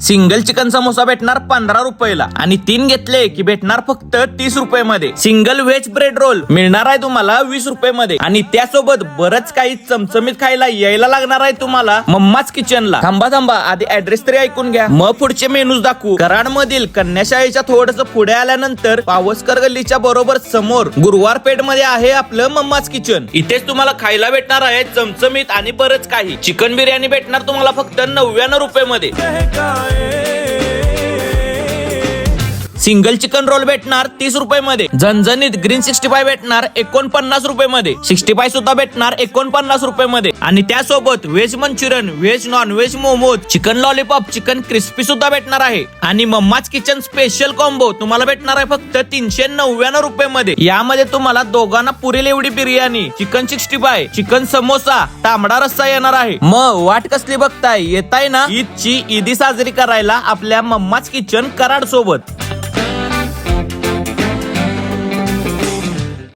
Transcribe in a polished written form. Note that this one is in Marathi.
सिंगल चिकन समोसा भेटणार 15 रुपयाला आणि 3 घेतले की भेटणार फक्त 30 रुपये मध्ये. सिंगल व्हेज ब्रेड रोल मिळणार आहे तुम्हाला 20 रुपये मध्ये आणि त्यासोबत बरंच काही चमचमीत खायला यायला लागणार आहे तुम्हाला मम्माच किचनला. थांबा आधी ऍड्रेस तरी ऐकून घ्या, मग पुढचे मेनूज दाखवू. कराड मधील कन्याशाळेच्या थोडस पुढे आल्यानंतर पावसकर गल्लीच्या बरोबर समोर गुरुवार पेठ मध्ये आहे आपलं मम्माच किचन. इथेच तुम्हाला खायला भेटणार आहे चमचमीत आणि बरंच काही. चिकन बिर्याणी भेटणार तुम्हाला फक्त 99 रुपये मध्ये. सिंगल चिकन रोल भेटणार 30 रुपये मध्ये. झणझणीत ग्रीन 65 भेटणार 49 रुपये मध्ये. 65 सुद्धा भेटणार 49 रुपये मध्ये आणि त्यासोबत veg Manchurian, veg non veg momos, chicken lollipop, chicken crispy सुद्धा भेटणार आहे. आणि मम्माच किचन स्पेशल कॉम्बो तुम्हाला भेटणार आहे फक्त 399 रुपये मध्ये. यामध्ये तुम्हाला दोघांना पुरेल एवढी बिर्याणी, चिकन 65, चिकन समोसा, तांबडा रस्सा येणार आहे. मग वाट कसली बघताय, येताय ना ईदची ईदी साजरी करायला आपल्या मम्माच किचन कराड सोबत.